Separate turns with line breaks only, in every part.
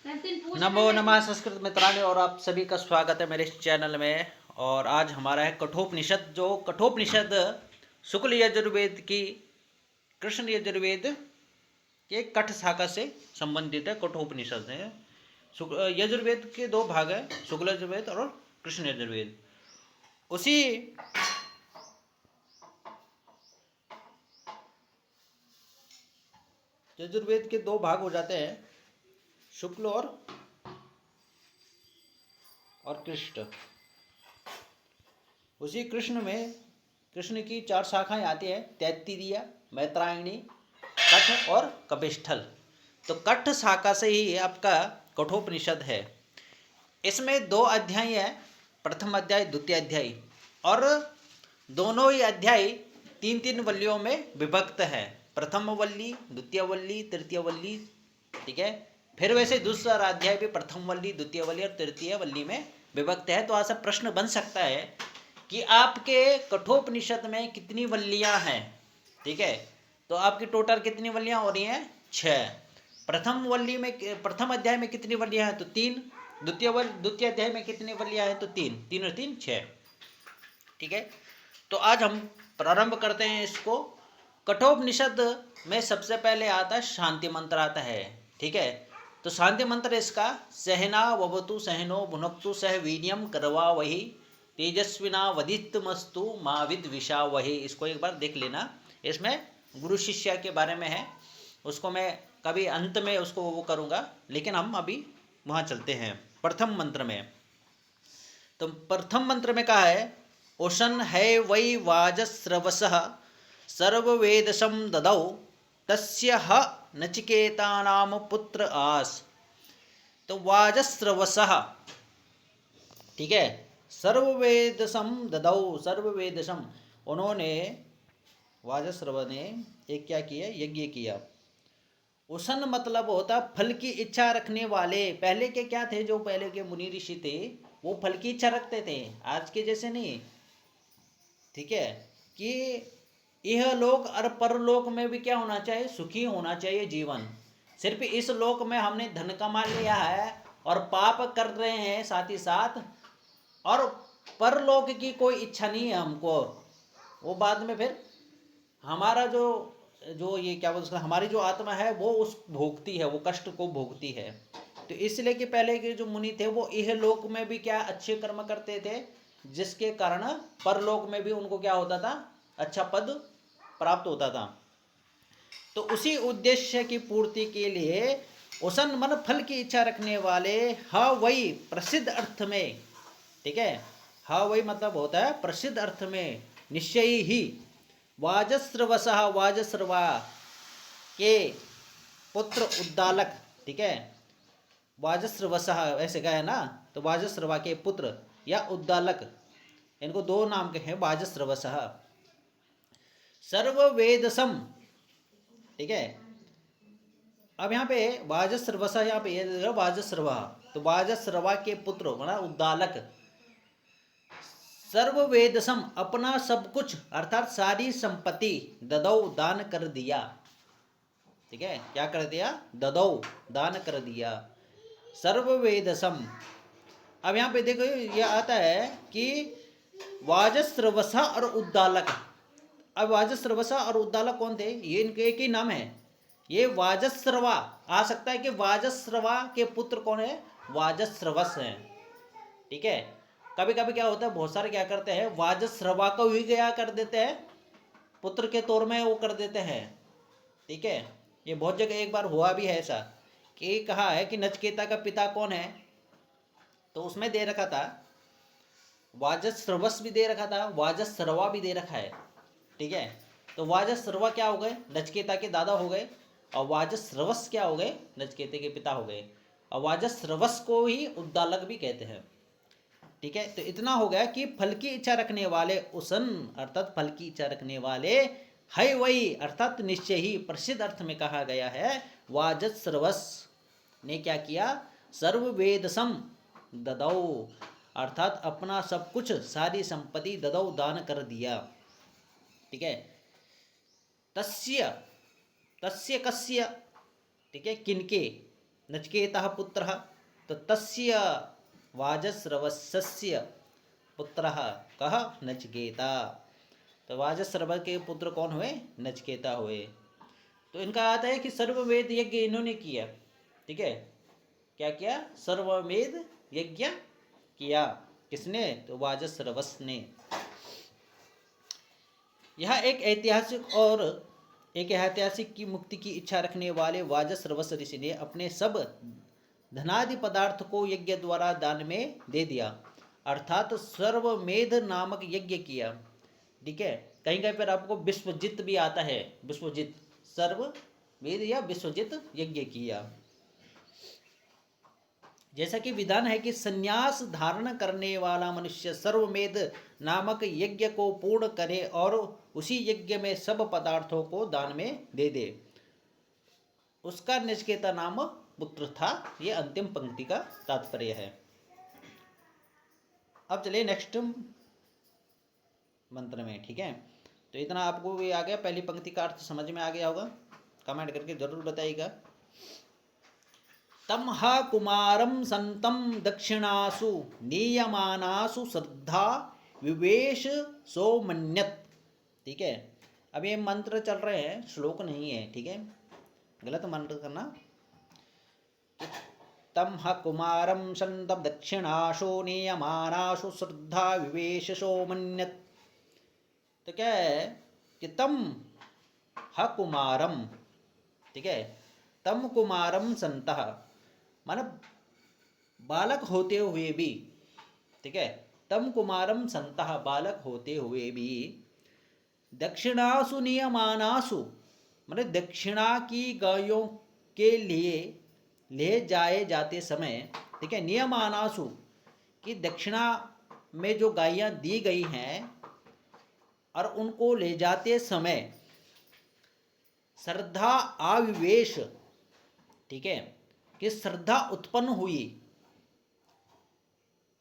नमो नमः संस्कृत मित्राणि और आप सभी का स्वागत है मेरे इस चैनल में। और आज हमारा है कठोपनिषद। जो कठोपनिषद शुक्ल यजुर्वेद की कृष्ण यजुर्वेद के कठ शाखा से संबंधित है। कठोपनिषद है। यजुर्वेद के दो भाग है, शुक्ल यजुर्वेद और कृष्ण यजुर्वेद। उसी यजुर्वेद के दो भाग हो जाते हैं, शुक्ल और कृष्ण। उसी कृष्ण की चार शाखाएं आती हैं, तैत्तिरीय, मैत्रायणी, कठ और कपिष्ठल। तो कठ शाखा से ही आपका कठोपनिषद है। इसमें दो अध्याय हैं, प्रथम अध्याय द्वितीय अध्याय, और दोनों ही अध्याय तीन तीन वल्लियों में विभक्त है। प्रथम वल्ली, द्वितीय वल्ली, तृतीय वल्ली। ठीक है। फिर वैसे दूसरा अध्याय भी प्रथम वल्ली, द्वितीय वल्ली और तृतीय वल्ली में विभक्त है। तो ऐसा प्रश्न बन सकता है कि आपके कठोपनिषद में कितनी वल्लियां हैं। ठीक है। तो आपकी टोटल कितनी वल्लियां हो रही हैं? 6। प्रथम अध्याय में कितनी वल्लियां हैं? तो 3। द्वितीय अध्याय में कितनी वल्लियां हैं? तो 3। 3 और 3 6। ठीक है। तो आज हम प्रारंभ करते हैं इसको। कठोपनिषद में सबसे पहले आता है शांति मंत्र आता है। ठीक है। तो शांति मंत्र इसका सहना ववतु सहनो भुनक्तु सह वीर्यम करवा वही तेजस्विना वदितमस्तु मा विद्विषा वही। इसको एक बार देख लेना। इसमें गुरु शिष्य के बारे में है। उसको मैं कभी अंत में उसको वो करूँगा, लेकिन हम अभी वहाँ चलते हैं प्रथम मंत्र में। तो प्रथम मंत्र में कहा है, उशन है वै वाजस्रवसः सर्ववेदसं ददौ तस्य ह नचिकेतानाम पुत्र आस। तो वाजस्रवसः, ठीक है, सर्ववेदसं ददौ, सर्ववेदसं, उन्होंने, वाजस्रव ने एक क्या किया? यज्ञ किया। उसन मतलब होता फल की इच्छा रखने वाले। पहले के क्या थे? जो पहले के मुनि ऋषि थे वो फल की इच्छा रखते थे, आज के जैसे नहीं। ठीक है। कि यह लोक और परलोक में भी क्या होना चाहिए? सुखी होना चाहिए जीवन। सिर्फ इस लोक में हमने धन कमा लिया है और पाप कर रहे हैं साथ ही साथ, और परलोक की कोई इच्छा नहीं है हमको। वो बाद में फिर हमारा जो ये क्या बोलते हैं, हमारी जो आत्मा है वो उस भोगती है, वो कष्ट को भोगती है। तो इसलिए कि पहले के जो मुनि थे वो यह लोक में भी क्या अच्छे कर्म करते थे, जिसके कारण परलोक में भी उनको क्या होता था? अच्छा पद प्राप्त होता था। तो उसी उद्देश्य की पूर्ति के लिए उसन मन फल की इच्छा रखने वाले ह वही प्रसिद्ध अर्थ में। ठीक है। ह वही मतलब होता है प्रसिद्ध अर्थ में, निश्चयी ही, वाजस्रवसः, वाजस्रवा के पुत्र उद्दालक। ठीक है। वाजस्रवसः ऐसे गया ना, तो वाजस्रवा के पुत्र या उद्दालक, इनको दो नाम के हैं, वाजस्रवसः। सर्ववेदसम। ठीक है। अब यहाँ पे वाजस्रवसः, यहाँ पे ये वाजस्रवा, तो वाजस्रवा के पुत्र बना उद्दालक। सर्ववेदसम, अपना सब कुछ अर्थात सारी संपत्ति, ददौ, दान कर दिया। ठीक है। क्या कर दिया? ददौ, दान कर दिया। सर्ववेदसम। अब यहाँ पे देखो ये आता है कि वाजस्रवसा और उद्दालक। अब वाजस्रवसा और उद्दालक कौन थे? ये इनके एक ही नाम है। ये वाजस्रवा आ सकता है कि वाजस्रवा के पुत्र कौन है? वाजस्रवस हैं। ठीक है। कभी कभी क्या होता है, बहुत सारे क्या करते हैं, वाजस्रवा को ही गया कर देते हैं, पुत्र के तौर में वो कर देते हैं। ठीक है। ये बहुत जगह एक बार हुआ भी है ऐसा कि कहा है कि नचिकेता का पिता कौन है, तो उसमें दे रखा था वाजस्रवस भी दे रखा था, वाजस्रवा भी दे रखा है। ठीक है। तो वाजस्रवा क्या हो गए? नचिकेता के दादा हो गए। और वाजस्रवस क्या हो गए? नचिकेता के पिता हो गए। और वाजस्रवस को ही उद्दालक भी कहते हैं। ठीक है। तो इतना हो गया कि फल की इच्छा रखने वाले उसन अर्थात फल की इच्छा रखने वाले, है वही अर्थात निश्चय ही, प्रसिद्ध अर्थ में कहा गया है। वाजस्रवस ने क्या किया? सर्ववेदसम ददौ, अर्थात अपना सब कुछ, सारी संपत्ति, ददौ, दान कर दिया। ठीक है। तस्य, तस्य कस्य, ठीक है, किनके? नचिकेतः पुत्रः, तो तस्य वाजस्रवस्य पुत्रः कः? नचिकेता। तो वाजस्रव के पुत्र कौन हुए? नचिकेता हुए। तो इनका आता है कि सर्ववेद यज्ञ इन्होंने किया, ठीक है। क्या किया? सर्ववेद यज्ञ किया। किसने? तो वाजस्रवस ने। यह एक ऐतिहासिक की मुक्ति की इच्छा रखने वाले वाजस्रवस ऋषि ने अपने सब धनादि पदार्थ को यज्ञ द्वारा दान में दे दिया, अर्थात सर्वमेध नामक यज्ञ किया, ठीक है। कहीं कहीं पर आपको विश्वजित भी आता है, विश्वजित, सर्वमेध या विश्वजित यज्ञ किया। जैसा कि विधान है कि संन्यास धारण करने वाला मनुष्य सर्वमेध नामक यज्ञ को पूर्ण करे और उसी यज्ञ में सब पदार्थों को दान में दे दे, उसका नचिकेता नाम पुत्र था। ये अंतिम पंक्ति का तात्पर्य है। अब चलिए नेक्स्ट मंत्र में, ठीक है। तो इतना आपको भी आ गया, पहली पंक्ति का अर्थ समझ में आ गया होगा, कमेंट करके जरूर बताइएगा। तम ह कुमारम संतम दक्षिणासु नीयमानासु श्रद्धा विवेश सोमन्यत, ठीक है। अब ये मंत्र चल रहे हैं, श्लोक नहीं है, ठीक है, गलत मंत्र करना। तम ह कुमारम संतम दक्षिणासु नीयमानासु श्रद्धा विवेश सोमन्यत। तो क्या है कि तम ह कुमारम, ठीक है, तम कुमारम संतः माने बालक होते हुए भी, ठीक है, तम कुमारम संतः बालक होते हुए भी, दक्षिणासु नियमानासु माने दक्षिणा की गायों के लिए ले जाए जाते समय, ठीक है, नियमानासु कि दक्षिणा में जो गायें दी गई हैं और उनको ले जाते समय श्रद्धा आविवेश, ठीक है, कि श्रद्धा उत्पन्न हुई,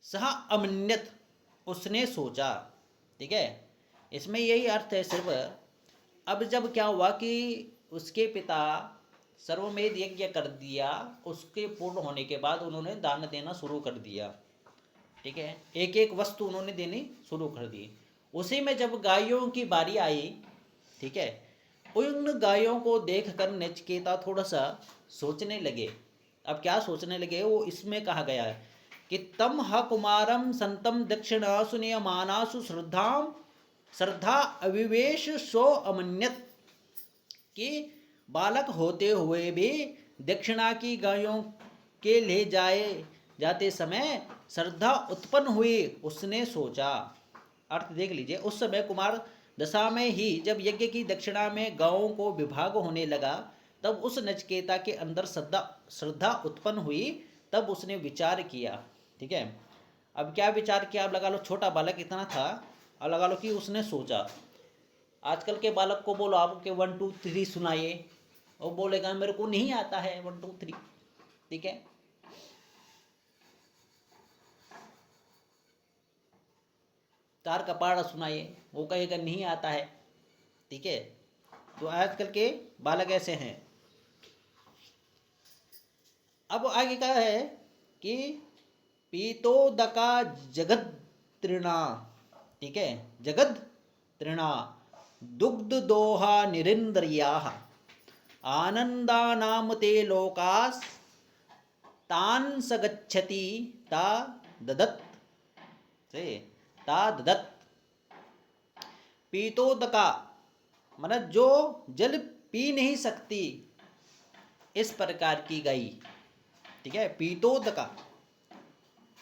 सह अमन्यत उसने सोचा, ठीक है। इसमें यही अर्थ है सिर्फ। अब जब क्या हुआ कि उसके पिता सर्वमेध यज्ञ कर दिया, उसके पूर्ण होने के बाद उन्होंने दान देना शुरू कर दिया, ठीक है, एक एक वस्तु उन्होंने देनी शुरू कर दी। उसी में जब गायों की बारी आई, ठीक है, उन गायों को देखकर नचिकेता थोड़ा सा सोचने लगे। अब क्या सोचने लगे, वो इसमें कहा गया है कि तम ह कुमारम संतम दक्षिणासु नियमानासु श्रद्धा अविवेश सो अमन्यत, कि बालक होते हुए भी दक्षिणा की गायों के ले जाए जाते समय श्रद्धा उत्पन्न हुई, उसने सोचा। अर्थ देख लीजिए, उस समय कुमार दशा में ही जब यज्ञ की दक्षिणा में गायों को विभाग होने लगा, तब उस नचिकेता के अंदर श्रद्धा उत्पन्न हुई। तब उसने विचार किया, ठीक है। अब क्या विचार किया, अब लगा लो छोटा बालक इतना था, अब लगा लो कि उसने सोचा। आजकल के बालक को बोलो आप कि 1 2 3 सुनाइए, वो बोलेगा मेरे को नहीं आता है 1 2 3, ठीक है। तार का पाड़ा सुनाइए, वो कहेगा नहीं आता है, ठीक है। तो आजकल के बालक ऐसे हैं। अब आगे क्या है कि पीतोदका जगद तृणा, ठीक है, जगद तृणा दुग्ध दोहा निरिंद्रिया आनंदा नाम ते लोकास तान सगच्छति ता ददत से ता ददत। पीतोदका मतलब जो जल पी नहीं सकती, इस प्रकार की गाय, ठीक है। पीतोदका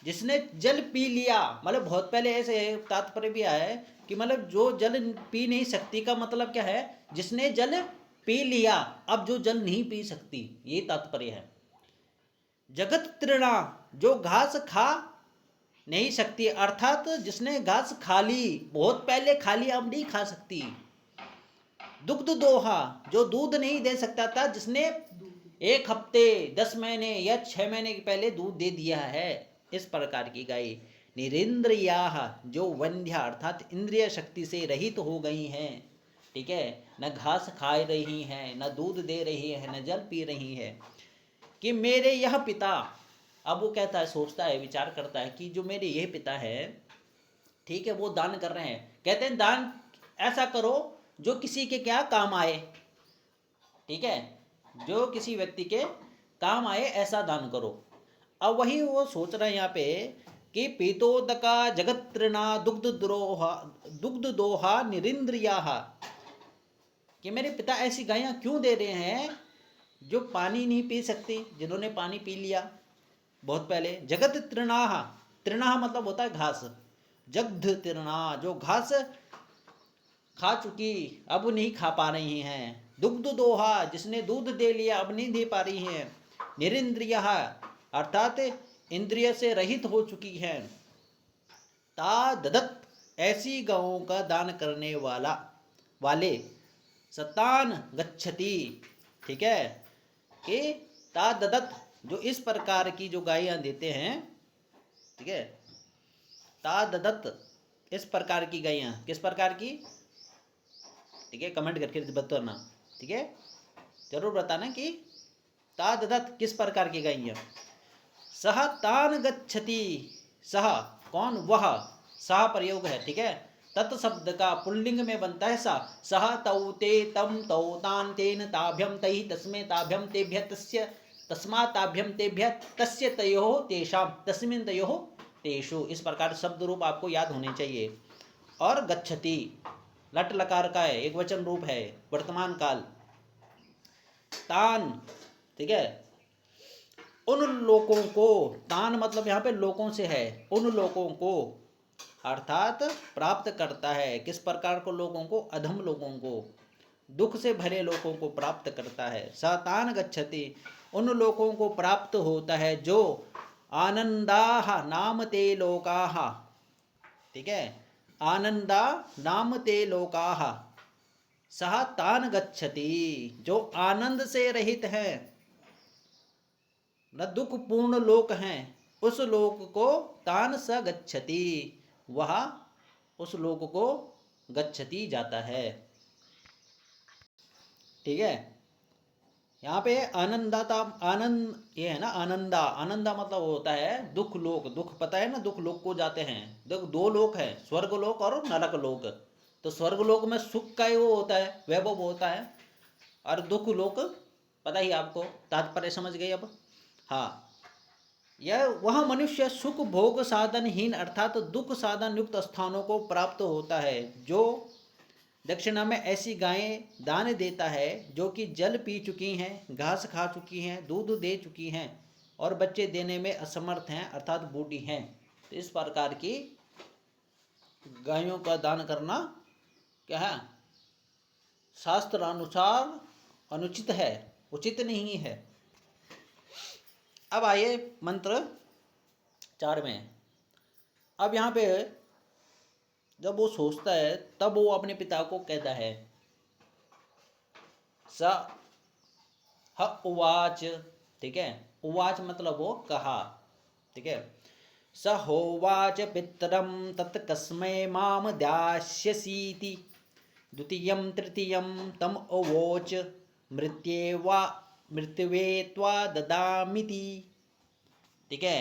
जिसने जल पी लिया, मतलब बहुत पहले ऐसे तात्पर्य भी आया है कि मतलब जो जल पी नहीं सकती का मतलब क्या है, जिसने जल पी लिया अब जो जल नहीं पी सकती, ये तात्पर्य है। जगत तृणा जो घास खा नहीं सकती, अर्थात जिसने घास खा ली, बहुत पहले खा ली, अब नहीं खा सकती। दुग्ध दोहा जो दूध नहीं दे सकता था, जिसने 1 हफ्ते 10 महीने या 6 महीने के पहले दूध दे दिया है, इस प्रकार की गाय। निरिंद्रियाः जो वंध्या अर्थात इंद्रिय शक्ति से रहित हो गई हैं, ठीक है, न घास खा रही हैं, न दूध दे रही है, न जल पी रही है, कि मेरे यह पिता, अब वो कहता है, सोचता है, विचार करता है कि जो मेरे यह पिता है, ठीक है, वो दान कर रहे हैं। कहते हैं दान ऐसा करो जो किसी के क्या काम आए, ठीक है, जो किसी व्यक्ति के काम आए ऐसा दान करो। अब वही वो सोच रहे हैं यहाँ पे कि पीतोदका जगत्रिणा दुग्ध दोहा निरिंद्रिया, कि मेरे पिता ऐसी गायें क्यों दे रहे हैं जो पानी नहीं पी सकती, जिन्होंने पानी पी लिया बहुत पहले। जगत तृणाह, तृणाह मतलब होता है घास, जग्ध तृणा, जो घास खा चुकी अब नहीं खा पा रही हैं। दुग्ध दोहा, जिसने दूध दे लिया अब नहीं दे पा रही हैं। निरिंद्रिय, अर्थात इंद्रिय से रहित हो चुकी हैं। ता ददत, ऐसी गौों का दान करने वाले सतान गच्छति, ठीक है, कि ता ददत, जो इस प्रकार की जो गायें देते हैं, ठीक है, ता ददत, इस प्रकार की गायें, किस प्रकार की, ठीक है, कमेंट करके बताना, ठीक है, जरूर बताना कि ता ददत किस प्रकार की गायें। सह तान गच्छति, सह कौन, वह, सह प्रयोग है, ठीक है, तत् शब्द का पुल्लिंग में बनता है सा। सह तौ ते तम तौ तान तेन ताभ्यम तहि तस्मे ताभ्यम तेभ्य तस्य तस्मा ताभ्यम तेभ्य तस्य तयोः तेषाम तस्मिन् तयोः तेषु, इस प्रकार शब्द रूप आपको याद होने चाहिए। और गच्छति लट लकार का है, एक वचन रूप है, वर्तमान काल। तान, ठीक है, उन लोगों को, तान मतलब यहाँ पे लोगों से है, उन लोगों को, अर्थात प्राप्त करता है। किस प्रकार को लोगों को, अधम लोगों को, दुख से भरे लोगों को प्राप्त करता है। सतान गच्छति, उन लोगों को प्राप्त होता है जो आनंदाह नाम ते लोकाह, ठीक है, आनंदा नाम ते लोकाह, सह तान गच्छति, जो आनंद से रहित है, न दुख पूर्ण लोक हैं, उस लोक को तान स गच्छति, वह उस लोक को गच्छति जाता है, ठीक है। यहाँ पे आनंदाता, आनंद ये है ना, आनंदा, आनंदा मतलब होता है दुख लोक, दुख पता है ना, दुख लोक को जाते हैं। देखो दो लोक है, स्वर्ग लोक और नरक लोक। तो स्वर्ग लोक में सुख का वो होता है, वैभव होता है, और दुख लोक पता ही आपको, तात्पर्य समझ गए अब। हाँ, यह वह मनुष्य सुख भोग साधनहीन अर्थात दुख साधन युक्त स्थानों को प्राप्त होता है, जो दक्षिणा में ऐसी गायें दान देता है जो कि जल पी चुकी हैं, घास खा चुकी हैं, दूध दे चुकी हैं और बच्चे देने में असमर्थ हैं अर्थात बूढ़ी हैं। तो इस प्रकार की गायों का दान करना क्या है, शास्त्रानुसार अनुचित है, उचित नहीं है। अब आइए मंत्र 4 में। अब यहाँ पे जब वो सोचता है तब वो अपने पिता को कहता है, स ह उवाच, ठीक है, उवाच मतलब वो कहा, ठीक है, स होवाच पितरम तत्कस्मै माम दास्यसीति द्वितीयं तृतीयं तम अवोच मृत्युवे त्वा ददामिति, ठीक है।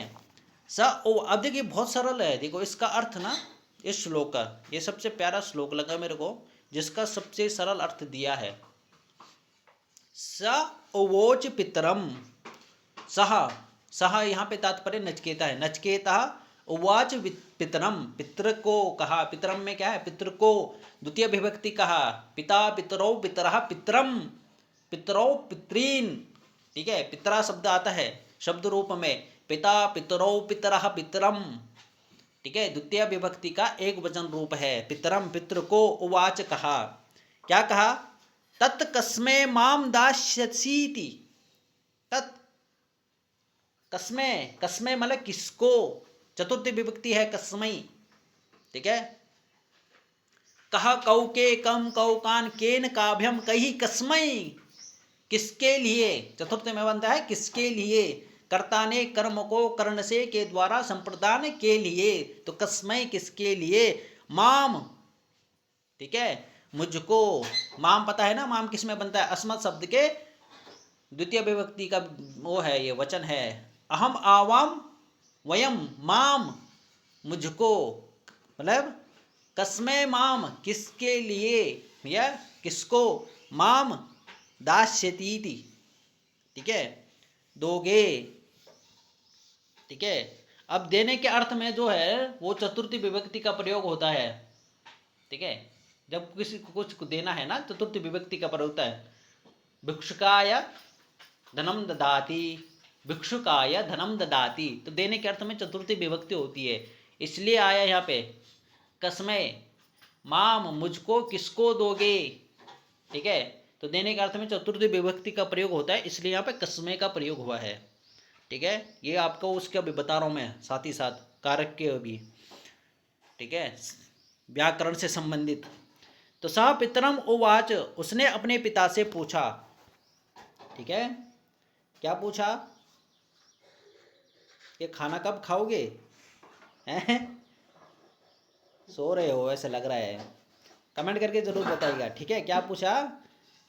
अब देखिए बहुत सरल है, देखो इसका अर्थ ना, इस श्लोक का ये सबसे प्यारा श्लोक लगा मेरे को, जिसका सबसे सरल अर्थ दिया है। स उवोच पितरम, सह यहाँ पे तात्पर्य नचकेता है, नचकेता उवाच पितरम, पितृ को कहा, पितरम में क्या है, पितृ को द्वितीय विभक्ति कहा, पिता पितरौ पितरः पितरम, पितरौ पितरीन, ठीक है, पितरा शब्द आता है शब्द रूप में, पिता पितरौ पितरः पितरम, ठीक है, द्वितीय विभक्ति का एक वचन रूप है, पितरम, पितृ को, उवाच कहा, क्या कहा, तत् कस्मै माम दास्यसीति, तत् कस्मै, कस्मै मतलब किसको, चतुर्थी विभक्ति है कस्मै, ठीक है, कहा कौ के कम कौ कान केन काभ्यम कही कस्मै, किसके लिए, चतुर्थ में बनता है किसके लिए, कर्ता ने कर्म को कर्ण से के द्वारा संप्रदान के लिए, तो कस्मै किसके लिए, माम, ठीक है, मुझको, माम पता है ना, माम किस में बनता है, अस्मत् शब्द के द्वितीय विभक्ति का वो है, ये वचन है। अहम आवाम वयम माम मुझको, मतलब कस्मै माम किसके लिए या किसको, माम दास्यतीति, ठीक है, दोगे, ठीक है। अब देने के अर्थ में जो है वो चतुर्थी विभक्ति का प्रयोग होता है, ठीक है। जब किसी को कुछ देना है ना, चतुर्थी विभक्ति का प्रयोग होता है। भिक्षुकाय धनम ददाति, भिक्षुकाय धनम ददाति, तो देने के अर्थ में चतुर्थी विभक्ति होती है, इसलिए आया यहाँ पे कस्मै माम मुझको किसको दोगे, ठीक है। तो देने के अर्थ में चतुर्थी विभक्ति का प्रयोग होता है, इसलिए यहाँ पे कस्मै का प्रयोग हुआ है, ठीक है। ये आपको उसके अभी बता रहा हूँ मैं, साथ ही साथ कारक के अभी, ठीक है, व्याकरण से संबंधित। तो सह पितरम उवाच, उसने अपने पिता से पूछा, ठीक है, क्या पूछा कि खाना कब खाओगे, हैं? सो रहे हो ऐसे लग रहा है, कमेंट करके जरूर बताइएगा, ठीक है। क्या पूछा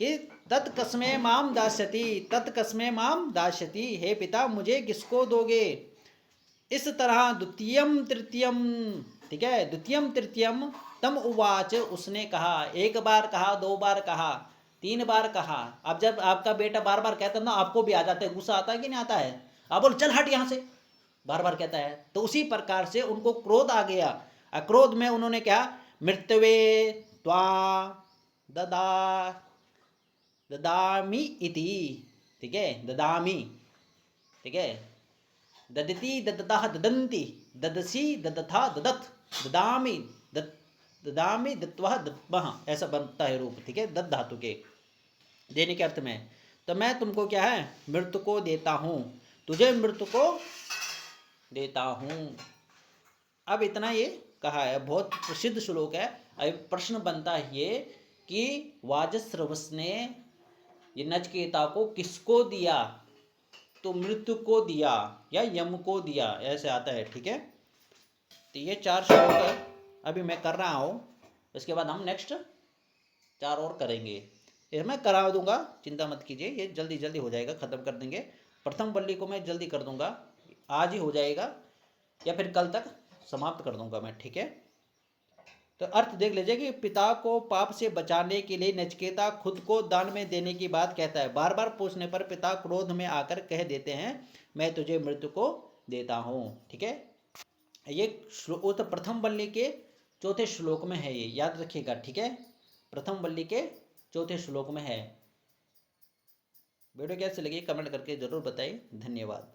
कि तत्कस्मे माम दास्यति, तत्कस्मे माम दास्यति, हे पिता मुझे किसको दोगे। इस तरह द्वितीयम तृतीयम, ठीक है, द्वितीयम तृतीयम तम उवाच, उसने कहा, एक बार कहा, दो बार कहा, तीन बार कहा। अब जब आपका बेटा बार बार कहता है ना, आपको भी आ जाता है, गुस्सा आता है कि नहीं आता है, आप बोल चल हट यहाँ से, बार बार कहता है, तो उसी प्रकार से उनको क्रोध आ गया। क्रोध में उन्होंने क्या, मृत्युवे त्वा ददा ददामी इति, ठीक है, ददामी, ठीक है, ददति ददतः ददन्ति, ददसी ददथा ददत, ददामी ददामी दत्वः दद्मः, ऐसा बनता है रूप, ठीक है, दद धातु के देने के अर्थ में। तो मैं तुमको क्या है, मृत्यु को देता हूँ, तुझे मृत्यु को देता हूँ। अब इतना ये कहा है, बहुत प्रसिद्ध श्लोक है। अब प्रश्न बनता है ये कि वाजस्रवस ने ये नचिकेता को किसको दिया, तो मृत्यु को दिया या यम को दिया, ऐसे आता है, ठीक है। तो ये 4 श्लोक है अभी मैं कर रहा हूँ, उसके बाद हम नेक्स्ट 4 और करेंगे, ये मैं करा दूंगा, चिंता मत कीजिए, ये जल्दी जल्दी हो जाएगा, ख़त्म कर देंगे। प्रथम वल्ली को मैं जल्दी कर दूंगा, आज ही हो जाएगा या फिर कल तक समाप्त कर दूंगा मैं, ठीक है। तो अर्थ देख लीजिए कि पिता को पाप से बचाने के लिए नचिकेता खुद को दान में देने की बात कहता है। बार बार पूछने पर पिता क्रोध में आकर कह देते हैं, मैं तुझे मृत्यु को देता हूँ, ठीक है। ये श्लोक तो प्रथम वल्ली के 4थे श्लोक में है, ये याद रखिएगा, ठीक है, प्रथम वल्ली के 4थे श्लोक में है। वीडियो कैसे लगी कमेंट करके जरूर बताइए, धन्यवाद।